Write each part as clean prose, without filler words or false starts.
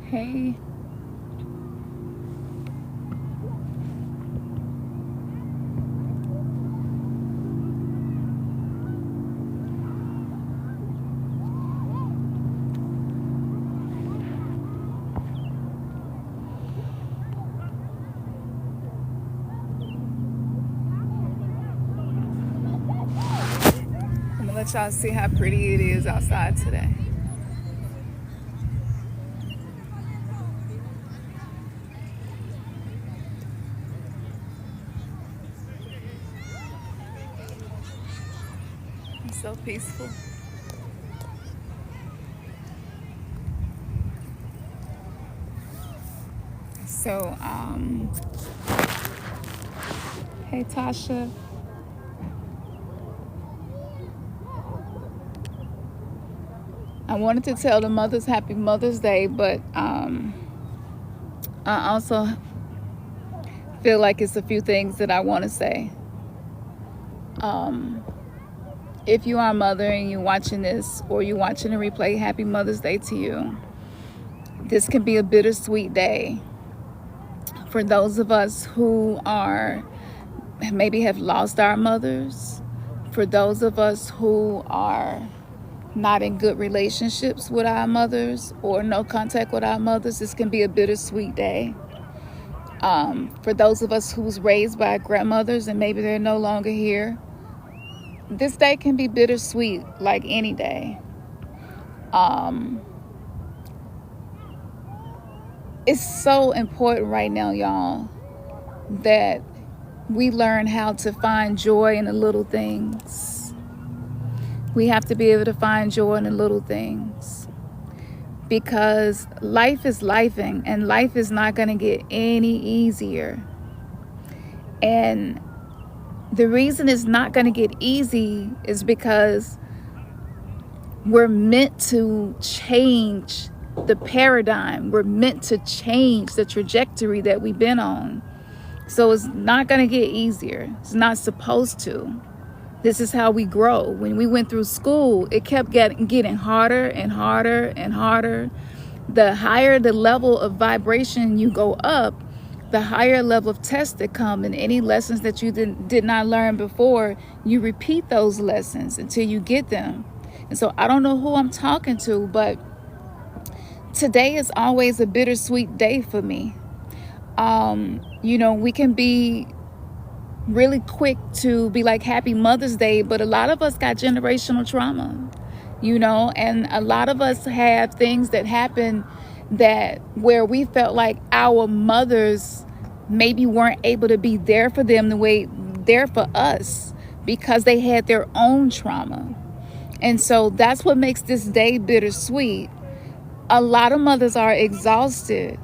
Hey. I'm gonna let y'all see how pretty it is outside today. It's so peaceful. So, hey Tasha. I wanted to tell the mothers Happy Mother's Day, but I also feel like it's a few things that I want to say. If you are a mother and you're watching this or you're watching a replay, Happy Mother's Day to you. This can be a bittersweet day for those of us who are maybe have lost our mothers, for those of us who are not in good relationships with our mothers or no contact with our mothers. This can be a bittersweet day. For those of us who was raised by grandmothers and maybe they're no longer here, this day can be bittersweet like any day. It's so important right now, y'all, that we learn how to find joy in the little things. We have to be able to find joy in the little things, because life is lifing and life is not going to get any easier. And the reason it's not going to get easy is because we're meant to change the paradigm. We're meant to change the trajectory that we've been on. So it's not going to get easier. It's not supposed to. This is how we grow. When we went through school, it kept getting harder and harder and harder. The higher the level of vibration you go up, the higher level of tests that come, and any lessons that you did not learn before, you repeat those lessons until you get them. And so I don't know who I'm talking to, but today is always a bittersweet day for me. We can be really quick to be like Happy Mother's Day, but a lot of us got generational trauma, and a lot of us have things that happen that where we felt like our mothers maybe weren't able to be there for them the way there for us because they had their own trauma. And so that's what makes this day bittersweet. A lot of mothers are exhausted.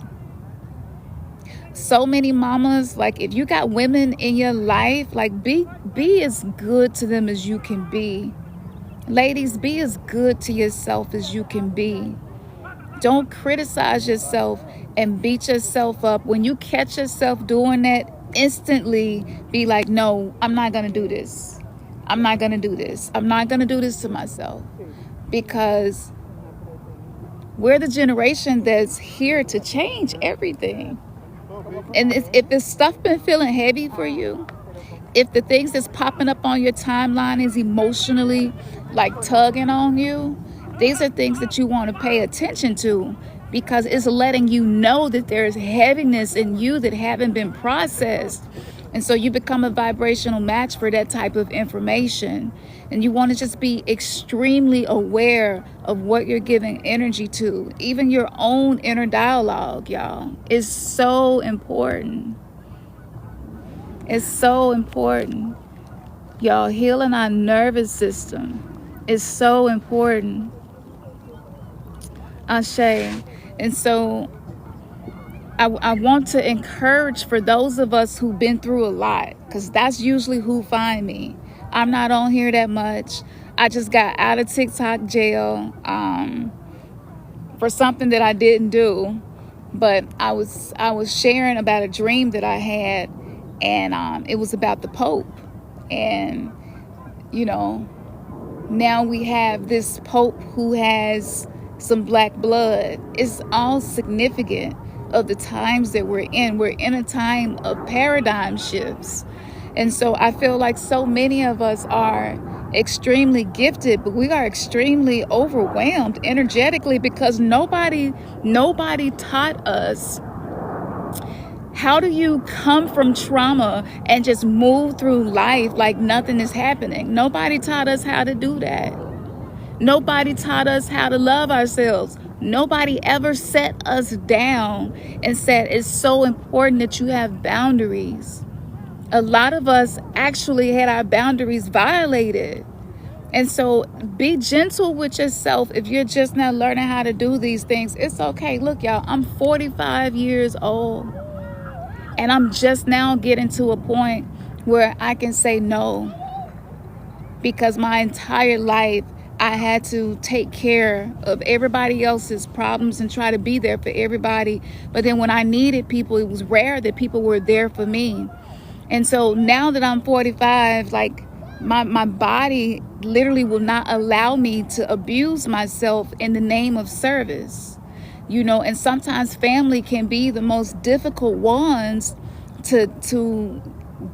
So many mamas, like if you got women in your life, like be as good to them as you can be. Ladies, be as good to yourself as you can be. Don't criticize yourself and beat yourself up. When you catch yourself doing that, instantly be like, no, I'm not going to do this. I'm not going to do this. I'm not going to do this to myself. Because we're the generation that's here to change everything. And if this stuff been feeling heavy for you, if the things that's popping up on your timeline is emotionally like tugging on you, these are things that you want to pay attention to, because it's letting you know that there's heaviness in you that haven't been processed. And so you become a vibrational match for that type of information. And you want to just be extremely aware of what you're giving energy to. Even your own inner dialogue, y'all, is so important. It's so important. Y'all, healing our nervous system is so important. Ashe. And so I want to encourage for those of us who've been through a lot, because that's usually who find me. I'm not on here that much. I just got out of TikTok jail for something that I didn't do, but I was sharing about a dream that I had, and it was about the Pope. And now we have this Pope who has some black blood. It's all significant of the times that we're in. We're in a time of paradigm shifts. And so I feel like so many of us are extremely gifted, but we are extremely overwhelmed energetically because nobody taught us how do you come from trauma and just move through life like nothing is happening. Nobody taught us how to do that. Nobody taught us how to love ourselves. Nobody ever set us down and said it's so important that you have boundaries. A lot of us actually had our boundaries violated. And so be gentle with yourself if you're just now learning how to do these things. It's okay. Look, y'all, I'm 45 years old. And I'm just now getting to a point where I can say no. Because my entire life, I had to take care of everybody else's problems and try to be there for everybody. But then when I needed people, it was rare that people were there for me. And so now that I'm 45, like my body literally will not allow me to abuse myself in the name of service. You know, and sometimes family can be the most difficult ones to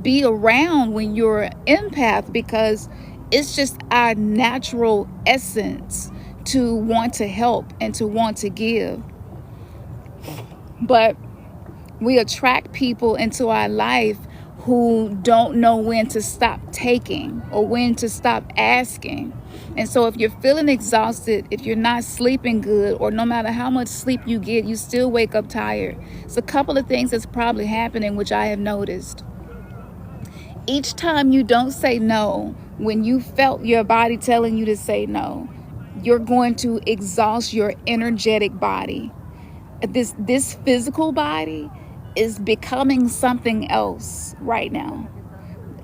be around when you're an empath, because it's just our natural essence to want to help and to want to give. But we attract people into our life who don't know when to stop taking or when to stop asking. And so if you're feeling exhausted, if you're not sleeping good, or no matter how much sleep you get, you still wake up tired. It's a couple of things that's probably happening, which I have noticed. Each time you don't say no, when you felt your body telling you to say no, you're going to exhaust your energetic body. This physical body is becoming something else right now.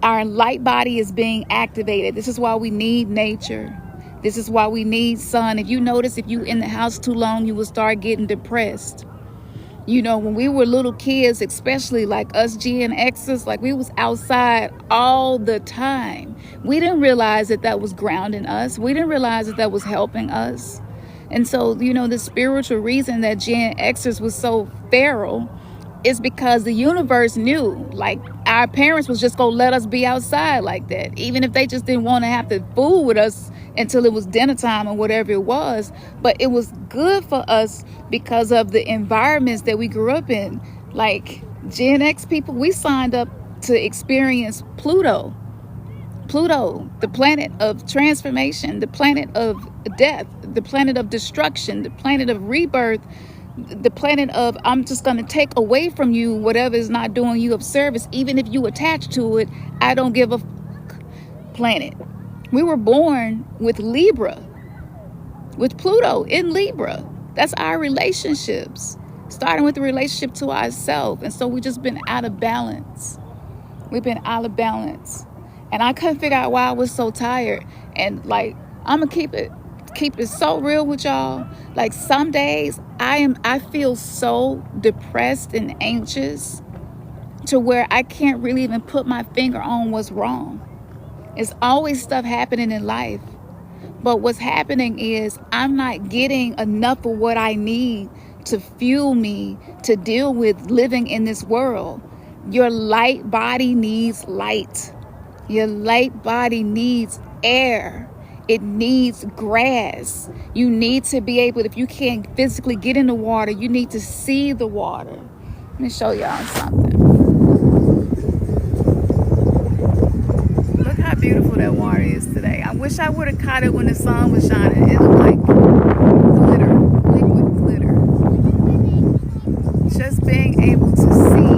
Our light body is being activated. This is why we need nature. This is why we need sun. If you notice, if you in the house too long, you will start getting depressed. You know, when we were little kids, especially like us Gen Xers, like we was outside all the time. We didn't realize that that was grounding us. We didn't realize that that was helping us. And so, you know, the spiritual reason that Gen Xers was so feral is because the universe knew, like, our parents was just gonna let us be outside like that, even if they just didn't want to have to fool with us until it was dinner time or whatever it was. But it was good for us because of the environments that we grew up in. Like Gen X people, we signed up to experience Pluto, the planet of transformation, the planet of death, the planet of destruction, the planet of rebirth, the planet of I'm just going to take away from you whatever is not doing you of service, even if you attach to it. I don't give a planet. We were born with Libra, with Pluto in Libra. That's our relationships, starting with the relationship to ourselves. And so we've just been out of balance. We've been out of balance. And I couldn't figure out why I was so tired. And like, I'm going to keep it so real with y'all. Like some days I feel so depressed and anxious to where I can't really even put my finger on what's wrong. It's always stuff happening in life. But what's happening is I'm not getting enough of what I need to fuel me to deal with living in this world. Your light body needs light. Your light body needs air. It needs grass. You need to be able, if you can't physically get in the water, you need to see the water. Let me show y'all something. Look how beautiful that water is today. I wish I would have caught it when the sun was shining. It looked like glitter, liquid glitter. Just being able to see,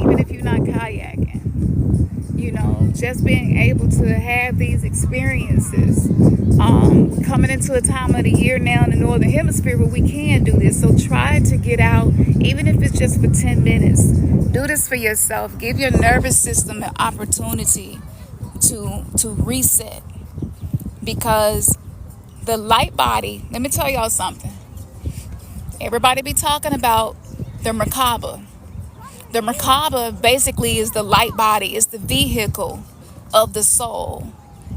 even if you're not kayaking. You know, just being able to have these experiences, coming into a time of the year now in the Northern Hemisphere where we can do this. So try to get out, even if it's just for 10 minutes. Do this for yourself. Give your nervous system an opportunity to reset. Because the light body, let me tell y'all something. Everybody be talking about the Merkaba. The Merkaba basically is the light body, is the vehicle of the soul.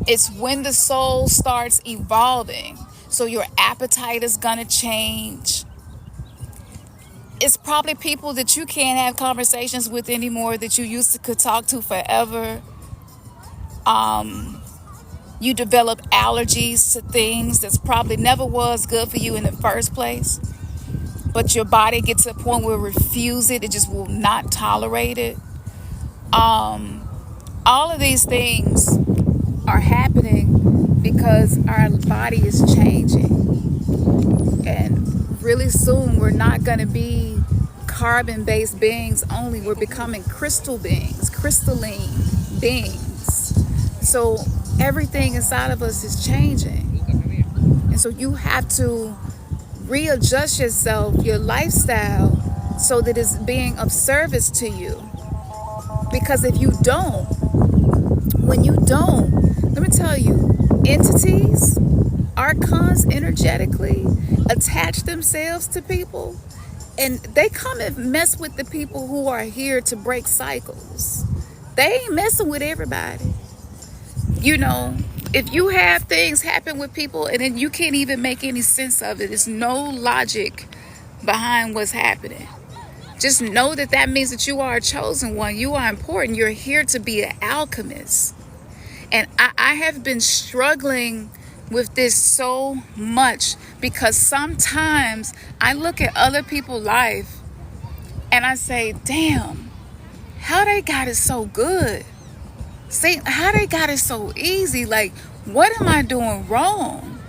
It's when the soul starts evolving. So your appetite is gonna change. It's probably people that you can't have conversations with anymore that you used to could talk to forever. You develop allergies to things that's probably never was good for you in the first place. But your body gets to a point where it refuses it. It just will not tolerate it. All of these things are happening because our body is changing. And really soon we're not going to be carbon-based beings only. We're becoming crystal beings, crystalline beings. So everything inside of us is changing. And so you have to readjust yourself, your lifestyle, so that it's being of service to you. Because if you don't, when you don't, let me tell you, entities, archons energetically attach themselves to people, and they come and mess with the people who are here to break cycles. They ain't messing with everybody. You know, if you have things happen with people and then you can't even make any sense of it, there's no logic behind what's happening. Just know that that means that you are a chosen one. You are important. You're here to be an alchemist. And I have been struggling with this so much because sometimes I look at other people's life and I say, damn, how they got it so good? See, how they got it so easy? Like, what am I doing wrong?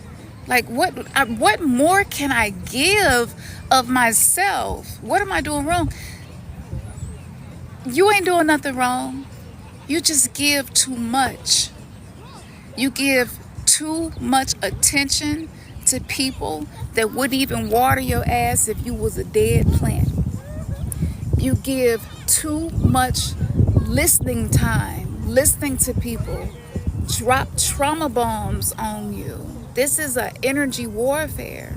Like, what more can I give of myself? What am I doing wrong? You ain't doing nothing wrong. You just give too much. You give too much attention to people that wouldn't even water your ass if you was a dead plant. You give too much listening time, listening to people, drop trauma bombs on you. This is an energy warfare.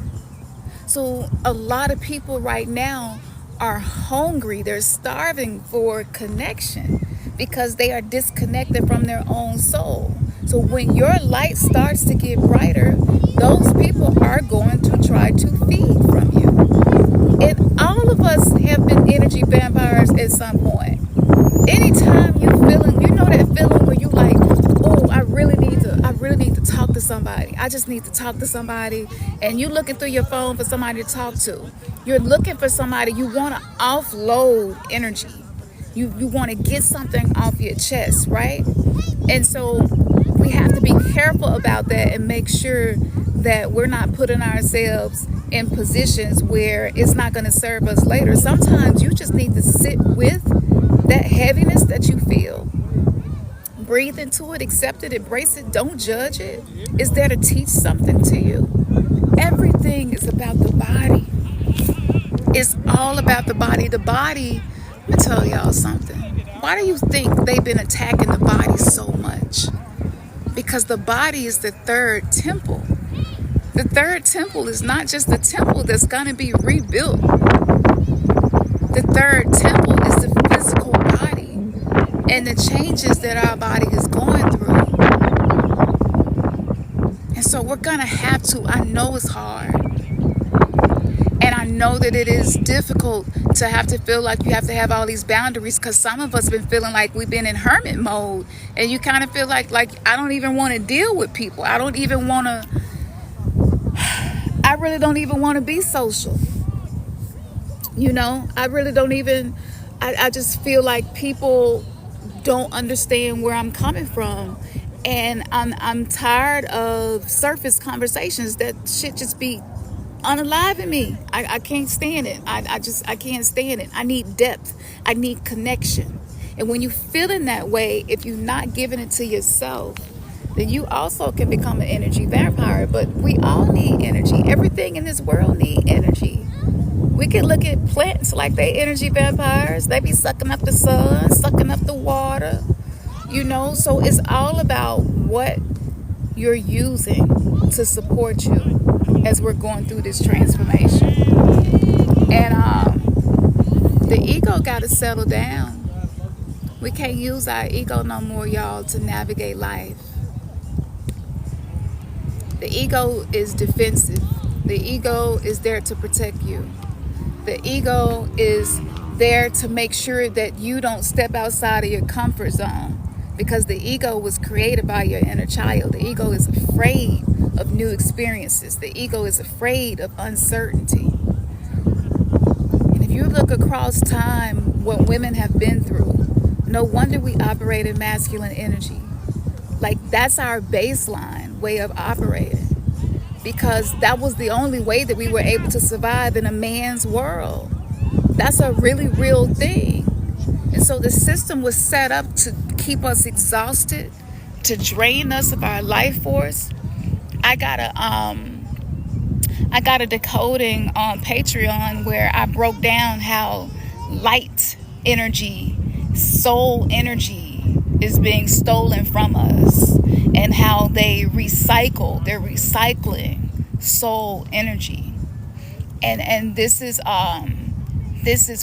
So a lot of people right now are hungry. They're starving for connection because they are disconnected from their own soul. So when your light starts to get brighter, those people are going to try to feed from you. And all of us have been energy vampires at some point. Anytime you feeling, you know that feeling where you like, oh, I really need to talk to somebody. I just need to talk to somebody. And you looking through your phone for somebody to talk to. You're looking for somebody. You want to offload energy. You want to get something off your chest, right? And so we have to be careful about that and make sure that we're not putting ourselves in positions where it's not going to serve us later. Sometimes you just need to sit with that heaviness that you feel. Breathe into it, accept it, embrace it, don't judge it. It's there to teach something to you. Everything is about the body. It's all about the body. The body, let me tell y'all something. Why do you think they've been attacking the body so much? Because the body is the third temple. The third temple is not just the temple that's going to be rebuilt. The third temple is the physical body and the changes that our body is going through. And so we're going to have to, I know it's hard. And I know that it is difficult to have to feel like you have to have all these boundaries, because some of us been feeling like we've been in hermit mode, and you kind of feel like I don't even want to deal with people. I really don't even want to be social. You know, I really don't even, I just feel like people don't understand where I'm coming from. And I'm tired of surface conversations. That shit just be unaliving me. I can't stand it. I can't stand it. I need depth. I need connection. And when you feel in that way, if you're not giving it to yourself, then you also can become an energy vampire. But we all need energy. Everything in this world needs energy. We can look at plants like they energy vampires. They be sucking up the sun, sucking up the water, you know. So it's all about what you're using to support you as we're going through this transformation. And the ego got to settle down. We can't use our ego no more, y'all, to navigate life. The ego is defensive. The ego is there to protect you. The ego is there to make sure that you don't step outside of your comfort zone, because the ego was created by your inner child. The ego is afraid of new experiences. The ego is afraid of uncertainty. And if you look across time, what women have been through, no wonder we operate in masculine energy. Like, that's our baseline way of operating, because that was the only way that we were able to survive in a man's world. That's a really real thing. And so the system was set up to keep us exhausted, to drain us of our life force. I got a decoding on Patreon where I broke down how light energy, soul energy is being stolen from us, and how they're recycling soul energy. And this is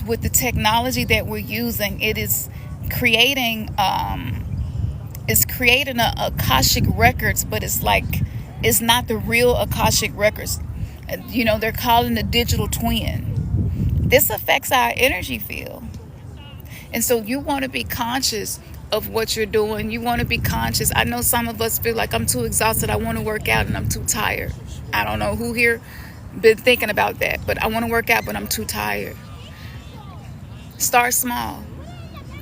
with the technology that we're using. It is creating a Akashic records, but it's not the real Akashic records. You know, they're calling the digital twin. This affects our energy field. And so you want to be conscious of what you're doing. You want to be conscious. I know some of us feel like, I'm too exhausted, I want to work out, and I'm too tired. I don't know who here been thinking about that, but I want to work out, but I'm too tired. Start small.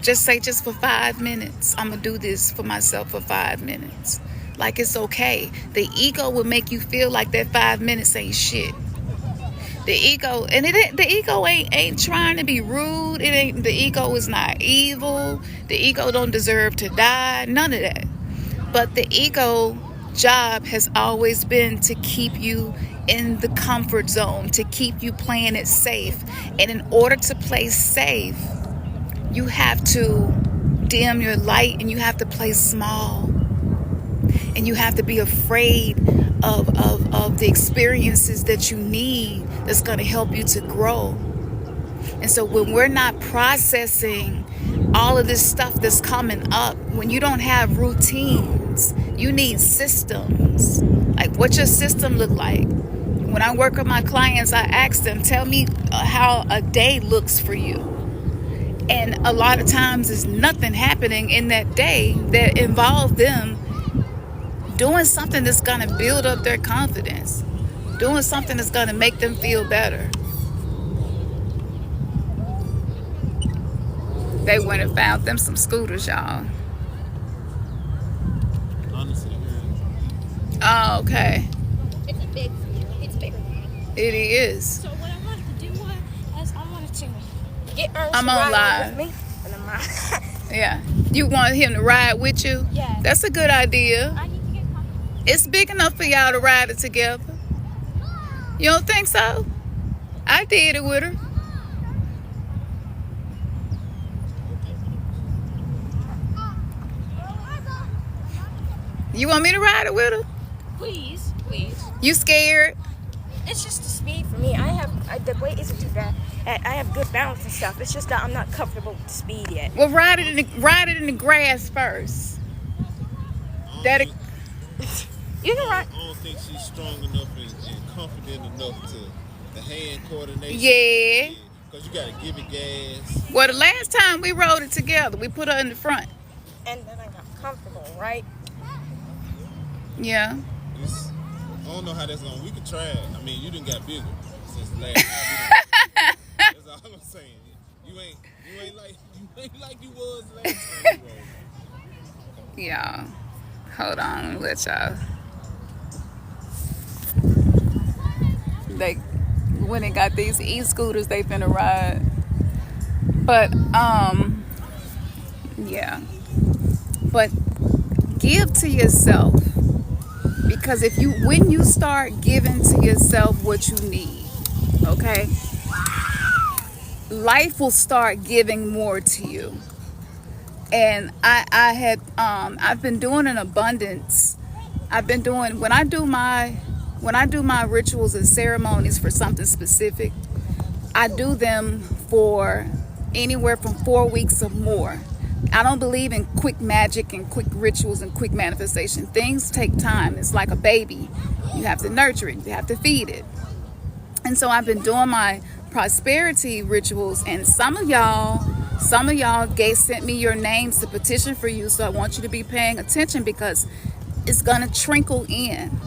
Just say, just for 5 minutes, I'm going to do this for myself for 5 minutes. Like, it's okay. The ego will make you feel like that 5 minutes ain't shit. The ego, and the ego ain't trying to be rude. The ego is not evil. The ego don't deserve to die. None of that. But the ego job has always been to keep you in the comfort zone, to keep you playing it safe. And in order to play safe, you have to dim your light, and you have to play small, and you have to be afraid of the experiences that you need that's going to help you to grow. And so when we're not processing all of this stuff that's coming up, when you don't have routines, you need systems. Like, what's your system look like? When I work with my clients, I ask them, tell me how a day looks for you. And a lot of times there's nothing happening in that day that involves them doing something that's going to build up their confidence, doing something that's going to make them feel better. They went and found them some scooters, y'all. Honestly, oh, okay. It's bigger. It is. So what I wanted to do was I wanted to get Ernst I'm to on ride live. with me. And I'm Yeah. You want him to ride with you? Yeah. That's a good idea. I need to get comfortable. It's big enough for y'all to ride it together. You don't think so? I did it with her. You want me to ride it with her? Please. You scared? It's just the speed for me. The weight isn't too bad. I have good balance and stuff. It's just that I'm not comfortable with the speed yet. Well, ride it in the grass first. That You can ride. I don't think she's strong enough and confident enough to the hand coordination. Yeah. Because you got to give it gas. Well, the last time we rode it together, we put her in the front. And then I got comfortable, right? Yeah. I don't know how that's going. We could try it. I mean, you done got bigger since the last time. That's all I'm saying. You ain't like you was last time you rode. Y'all, hold on, let me let y'all. They when they got these e-scooters, they finna ride. But yeah. But give to yourself, because when you start giving to yourself what you need, okay, life will start giving more to you. And I've been doing an abundance. When I do my rituals and ceremonies for something specific, I do them for anywhere from 4 weeks or more, I don't believe in quick magic and quick rituals and quick manifestation. Things take time. It's like a baby. You have to nurture it. You have to feed it. And so I've been doing my prosperity rituals, and some of y'all sent me your names to petition for you. So I want you to be paying attention, because it's going to trickle in.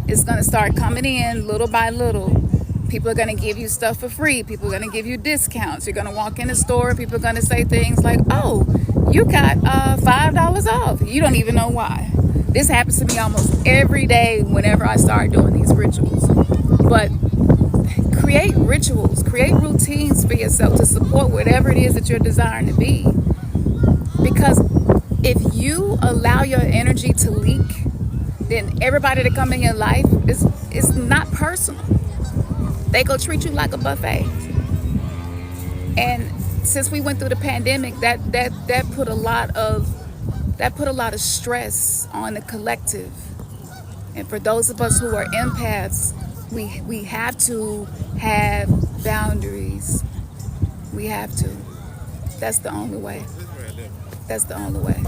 It's going to start coming in little by little. People are going to give you stuff for free. People are going to give you discounts. You're going to walk in the store. People are going to say things like, oh, you got $5 off. You don't even know why. This happens to me almost every day whenever I start doing these rituals. But create rituals, create routines for yourself to support whatever it is that you're desiring to be. Because if you allow your energy to leak, then everybody that come in your life is not personal. They go treat you like a buffet. And since we went through the pandemic, that put a lot of stress on the collective. And for those of us who are empaths, we have to have boundaries. We have to. That's the only way. That's the only way.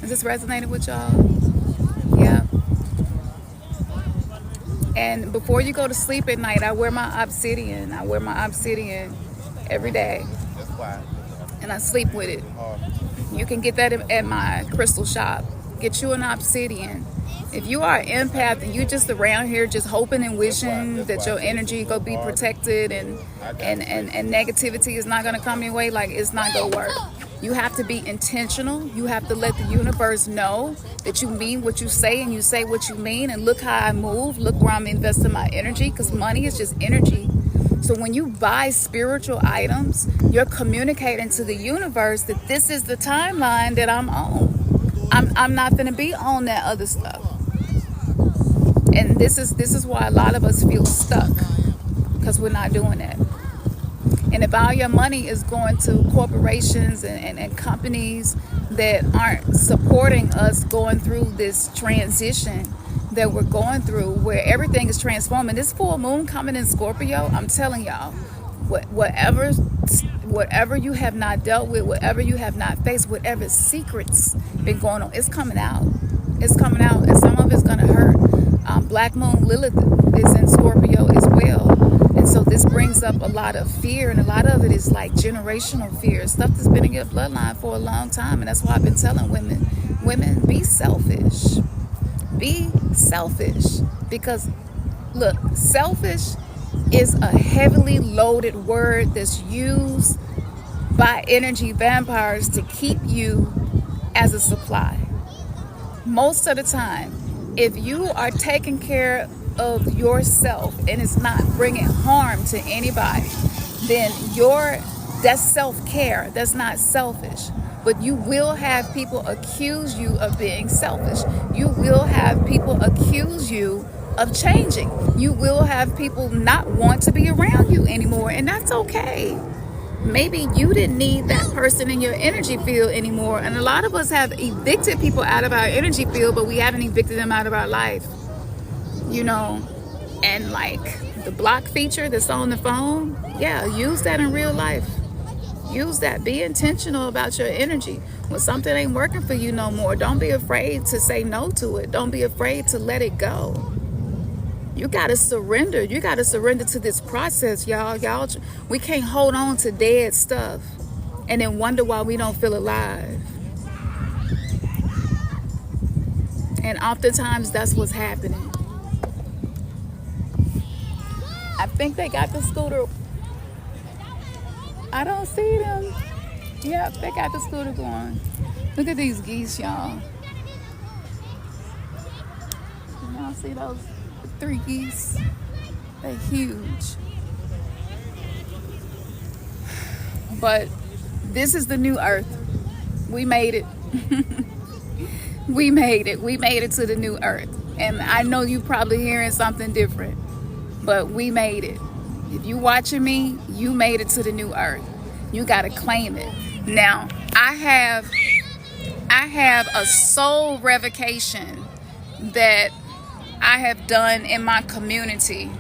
Is this resonating with y'all? Yeah. And before you go to sleep at night, I wear my obsidian. I wear my obsidian every day. And I sleep with it. You can get that at my crystal shop. Get you an obsidian. If you are an empath and you're just around here just hoping and wishing that your energy go be protected and negativity is not going to come your way, like, it's not going to work. You have to be intentional. You have to let the universe know that you mean what you say and you say what you mean. And look how I move. Look where I'm investing my energy, because money is just energy. So when you buy spiritual items, you're communicating to the universe that this is the timeline that I'm on. I'm not going to be on that other stuff. And this is why a lot of us feel stuck, because we're not doing that. And if all your money is going to corporations and companies that aren't supporting us going through this transition that we're going through, where everything is transforming. This full moon coming in Scorpio, I'm telling y'all, whatever you have not dealt with, whatever you have not faced, whatever secrets been going on, it's coming out. It's coming out, and some of it's going to hurt. Black Moon Lilith is in Scorpio as well. And so this brings up a lot of fear, and a lot of it is like generational fear, stuff that's been in your bloodline for a long time. And that's why I've been telling women, be selfish. Be selfish. Because look, selfish is a heavily loaded word that's used by energy vampires to keep you as a supply. Most of the time, if you are taking care of yourself and it's not bringing harm to anybody, then that's self-care. That's not selfish. But you will have people accuse you of being selfish. You will have people accuse you of changing. You will have people not want to be around you anymore, and that's okay. Maybe you didn't need that person in your energy field anymore. And a lot of us have evicted people out of our energy field, but we haven't evicted them out of our life. You know, and like the block feature that's on the phone, yeah, use that in real life. Use that. Be intentional about your energy. When something ain't working for you no more, don't be afraid to say no to it. Don't be afraid to let it go. You got to surrender. You got to surrender to this process, y'all. We can't hold on to dead stuff and then wonder why we don't feel alive. And oftentimes that's what's happening. I think they got the scooter. I don't see them. Yep, they got the scooter going. Look at these geese, y'all. Y'all see those 3 geese? They're huge. But this is the new earth. We made it. We made it. We made it to the new earth. And I know you probably hearing something different, but we made it. If you watching me, you made it to the new earth. You got to claim it. Now, I have a soul revocation that I have done in my community.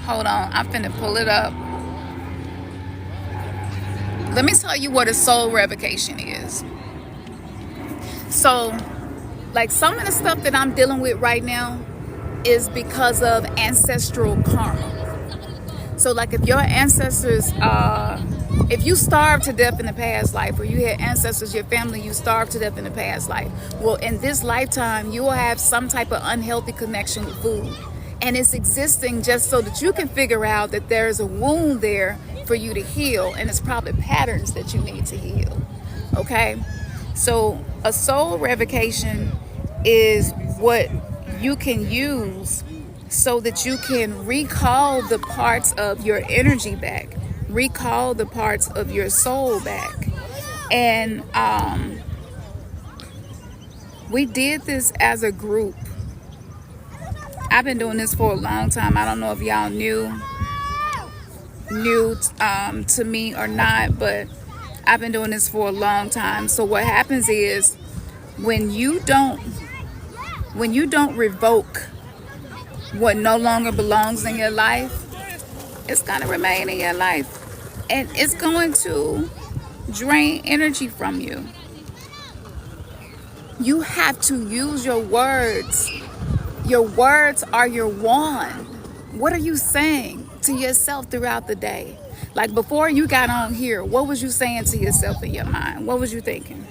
Hold on, I'm finna pull it up. let me tell you what a soul revocation is. So, like, some of the stuff that I'm dealing with right now is because of ancestral karma. So, like, if your ancestors, if you starved to death in the past life, or you had ancestors, your family, you starved to death in the past life, well, in this lifetime, you will have some type of unhealthy connection with food. And it's existing just so that you can figure out that there's a wound there for you to heal, and it's probably patterns that you need to heal. Okay? So a soul revocation is what you can use so that you can recall the parts of your energy back, recall the parts of your soul back. And we did this as a group. I've been doing this for a long time. I don't know if y'all knew to me or not, but I've been doing this for a long time. So what happens is when you don't revoke what no longer belongs in your life, it's going to remain in your life, and it's going to drain energy from you. You have to use your words. Your words are your wand. What are you saying to yourself throughout the day? Like, before you got on here, what was you saying to yourself in your mind? What was you thinking?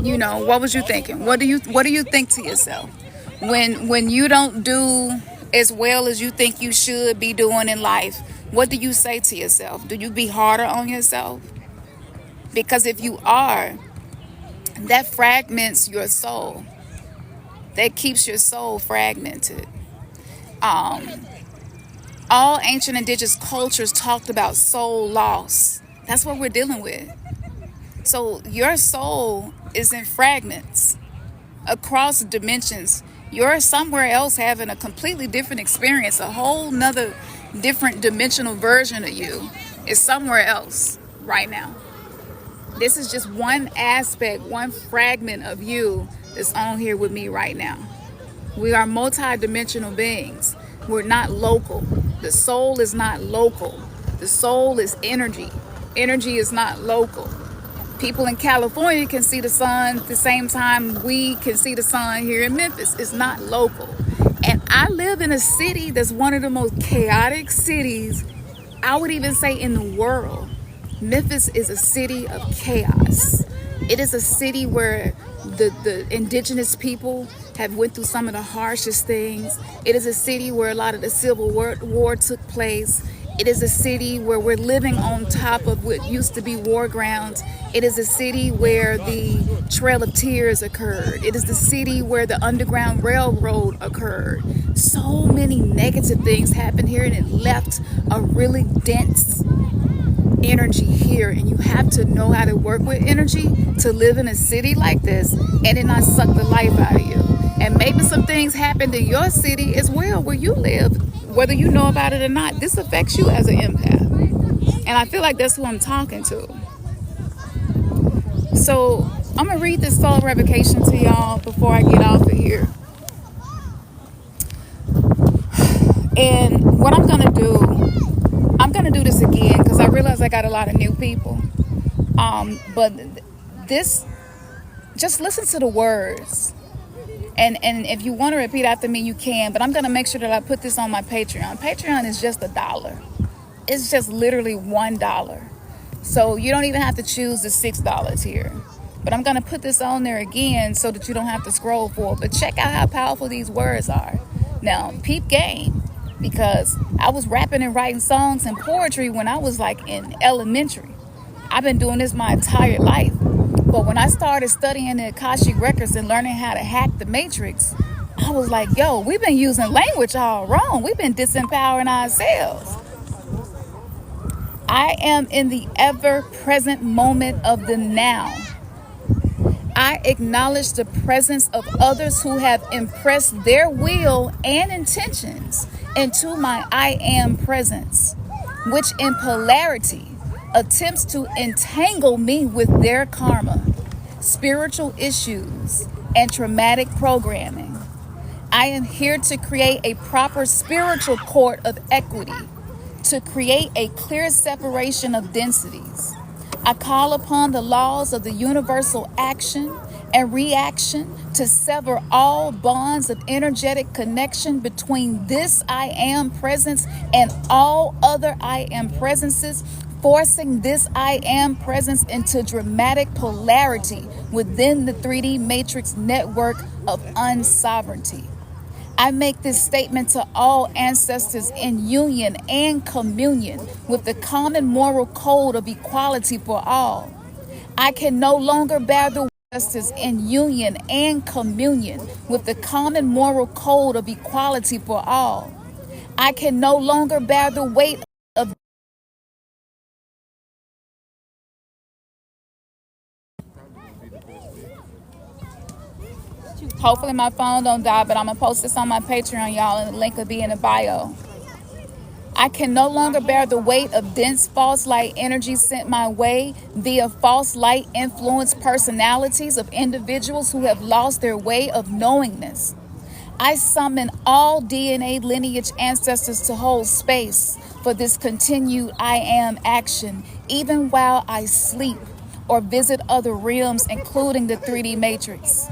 You know, what was you thinking? What do you think to yourself when you don't do as well as you think you should be doing in life? What do you say to yourself? Do you be harder on yourself? Because if you are, that fragments your soul. That keeps your soul fragmented. All ancient indigenous cultures talked about soul loss. That's what we're dealing with. So your soul is in fragments across dimensions. You're somewhere else having a completely different experience. A whole nother different dimensional version of you is somewhere else right now. This is just one aspect, one fragment of you that's on here with me right now. We are multi-dimensional beings. We're not local. The soul is not local. The soul is energy. Energy is not local. People in California can see the sun at the same time we can see the sun here in Memphis. It's not local. And I live in a city that's one of the most chaotic cities, I would even say, in the world. Memphis is a city of chaos. It is a city where the indigenous people have went through some of the harshest things. It is a city where a lot of the Civil War took place. It is a city where we're living on top of what used to be war grounds. It is a city where the Trail of Tears occurred. It is the city where the Underground Railroad occurred. So many negative things happened here, and it left a really dense energy here. And you have to know how to work with energy to live in a city like this and it not suck the life out of you. And maybe some things happened in your city as well where you live, whether you know about it or not. This affects you as an empath, and I feel like that's who I'm talking to. So I'm gonna read this soul revocation to y'all before I get off of here. And what I'm gonna do this again because I realize I got a lot of new people. But this, just listen to the words. And if you want to repeat after me, you can. But I'm going to make sure that I put this on my Patreon. Patreon is just $1. It's just literally $1. So you don't even have to choose the $6 tier. But I'm going to put this on there again so that you don't have to scroll for it. But check out how powerful these words are. Now, peep game. Because I was rapping and writing songs and poetry when I was like in elementary. I've been doing this my entire life. But when I started studying the Akashic Records and learning how to hack the Matrix, I was like, yo, we've been using language all wrong. We've been disempowering ourselves. I am in the ever-present moment of the now. I acknowledge the presence of others who have impressed their will and intentions into my I am presence, which in polarity attempts to entangle me with their karma, spiritual issues, and traumatic programming. I am here to create a proper spiritual court of equity to create a clear separation of densities. I call upon the laws of the universal action and reaction to sever all bonds of energetic connection between this I am presence and all other I am presences, forcing this I am presence into dramatic polarity within the 3D matrix network of unsovereignty. I make this statement to all ancestors in union and communion with the common moral code of equality for all. I can no longer bear the ancestors in union and communion with the common moral code of equality for all. I can no longer bear the weight of Hopefully my phone don't die, but I'm going to post this on my Patreon, y'all, and the link will be in the bio. I can no longer bear the weight of dense false light energy sent my way via false light influenced personalities of individuals who have lost their way of knowingness. I summon all DNA lineage ancestors to hold space for this continued I am action, even while I sleep or visit other realms, including the 3D matrix.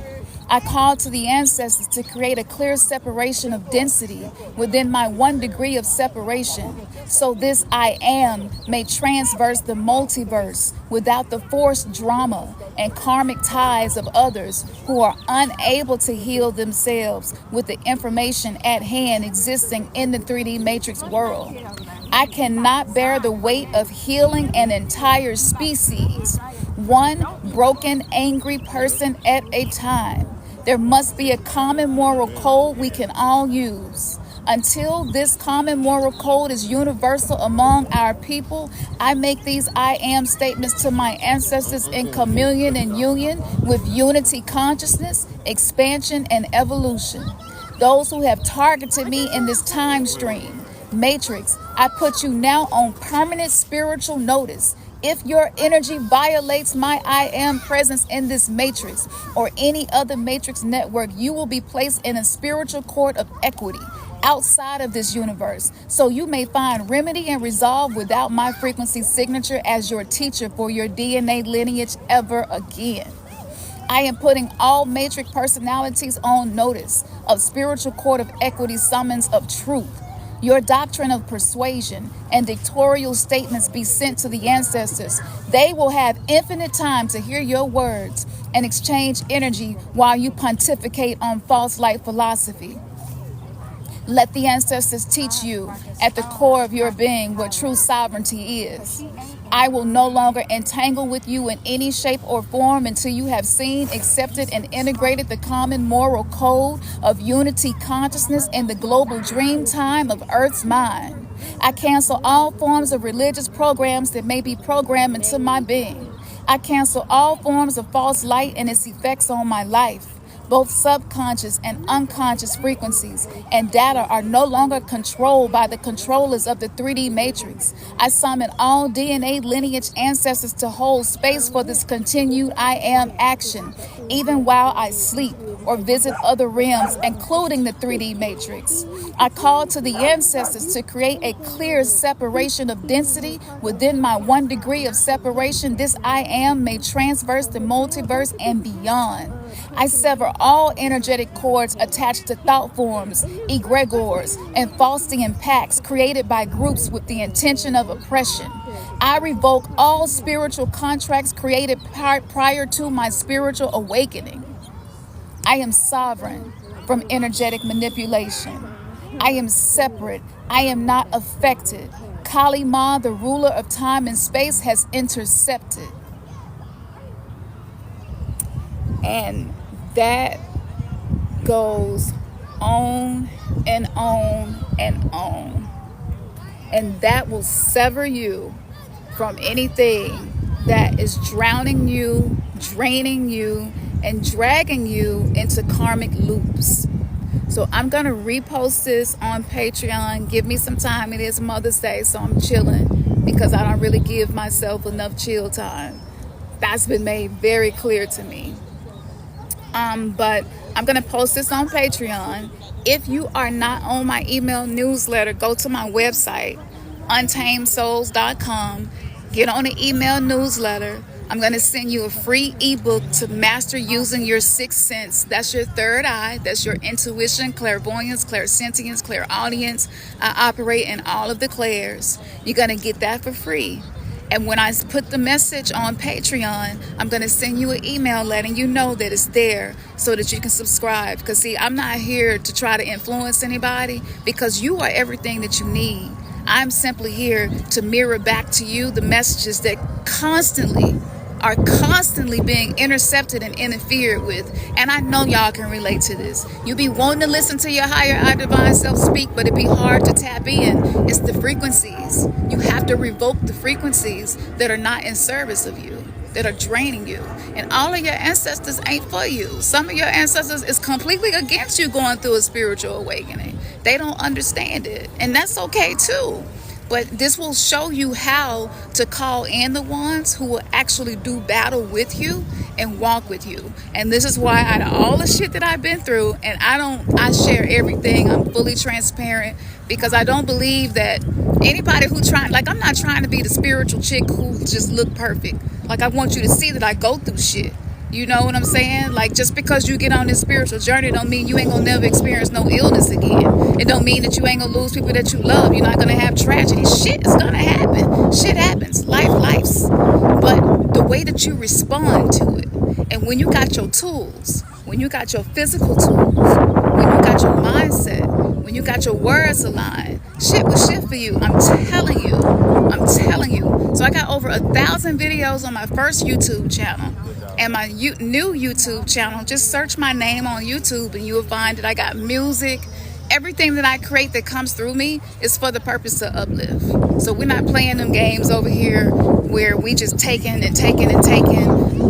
I call to the ancestors to create a clear separation of density within my 1 degree of separation, so this I am may transverse the multiverse without the forced drama and karmic ties of others who are unable to heal themselves with the information at hand existing in the 3D matrix world. I cannot bear the weight of healing an entire species, one broken, angry person at a time. There must be a common moral code we can all use. Until this common moral code is universal among our people, I make these I am statements to my ancestors in communion and union with unity consciousness, expansion, and evolution. Those who have targeted me in this time stream, matrix, I put you now on permanent spiritual notice. If your energy violates my I am presence in this matrix or any other matrix network, you will be placed in a spiritual court of equity outside of this universe, so you may find remedy and resolve without my frequency signature as your teacher for your DNA lineage ever again. I am putting all matrix personalities on notice of spiritual court of equity summons of truth. Your doctrine of persuasion and dictatorial statements be sent to the ancestors. They will have infinite time to hear your words and exchange energy while you pontificate on false light philosophy. Let the ancestors teach you at the core of your being what true sovereignty is. I will no longer entangle with you in any shape or form until you have seen, accepted, and integrated the common moral code of unity consciousness in the global dream time of Earth's mind. I cancel all forms of religious programs that may be programmed into my being. I cancel all forms of false light and its effects on my life. Both subconscious and unconscious frequencies and data are no longer controlled by the controllers of the 3D matrix. I summon all DNA lineage ancestors to hold space for this continued I am action, even while I sleep or visit other realms, including the 3D matrix. I call to the ancestors to create a clear separation of density within my 1 degree of separation. This I am may transverse the multiverse and beyond. I sever all energetic cords attached to thought forms, egregores, and Faustian pacts created by groups with the intention of oppression. I revoke all spiritual contracts created prior to my spiritual awakening. I am sovereign from energetic manipulation. I am separate. I am not affected. Kali Ma, the ruler of time and space, has intercepted. And that goes on and on and on. And that will sever you from anything that is drowning you, draining you, and dragging you into karmic loops. So I'm going to repost this on Patreon. Give me some time. It is Mother's Day, so I'm chilling because I don't really give myself enough chill time. That's been made very clear to me. But I'm going to post this on Patreon. If you are not on my email newsletter, go to my website, untamedSouls.com. Get on the email newsletter. I'm going to send you a free ebook to master using your sixth sense. That's your third eye. That's your intuition, clairvoyance, clairsentience, clairaudience. I operate in all of the clairs. You're going to get that for free. And when I put the message on Patreon, I'm going to send you an email letting you know that it's there so that you can subscribe. Because, see, I'm not here to try to influence anybody, because you are everything that you need. I'm simply here to mirror back to you the messages that are constantly being intercepted and interfered with. And I know y'all can relate to this. You be wanting to listen to your higher eye divine self speak, but it be hard to tap in. It's the frequencies. You have to revoke the frequencies that are not in service of you, that are draining you. And all of your ancestors ain't for you. Some of your ancestors is completely against you going through a spiritual awakening. They don't understand it. And that's okay too. But this will show you how to call in the ones who will actually do battle with you and walk with you. And this is why, out of all the shit that I've been through, and I share everything, I'm fully transparent, because I don't believe that anybody who I'm not trying to be the spiritual chick who just look perfect. Like, I want you to see that I go through shit. You know what I'm saying? Like, just because you get on this spiritual journey don't mean you ain't gonna never experience no illness again. It don't mean that you ain't gonna lose people that you love. You're not gonna have tragedy. Shit is gonna happen. Shit happens. Life's. But the way that you respond to it, and when you got your tools, when you got your physical tools, when you got your mindset, when you got your words aligned, shit will shift for you. I'm telling you. So I got over 1,000 videos on my first YouTube channel. And my new YouTube channel, just search my name on YouTube and you will find that I got music. Everything that I create that comes through me is for the purpose to uplift. So we're not playing them games over here where we just taking.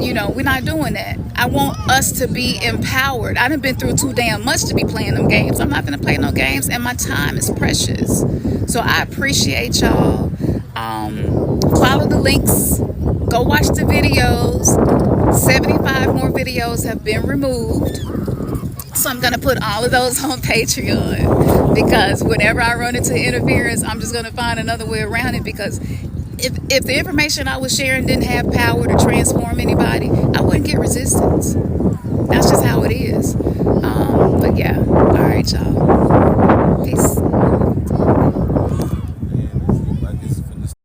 You know, we're not doing that. I want us to be empowered. I done been through too damn much to be playing them games. I'm not going to play no games, and my time is precious. So I appreciate y'all. Follow the links. Go watch the videos. 75 more videos have been removed. So I'm going to put all of those on Patreon, because whenever I run into interference, I'm just going to find another way around it. Because if the information I was sharing didn't have power to transform anybody, I wouldn't get resistance.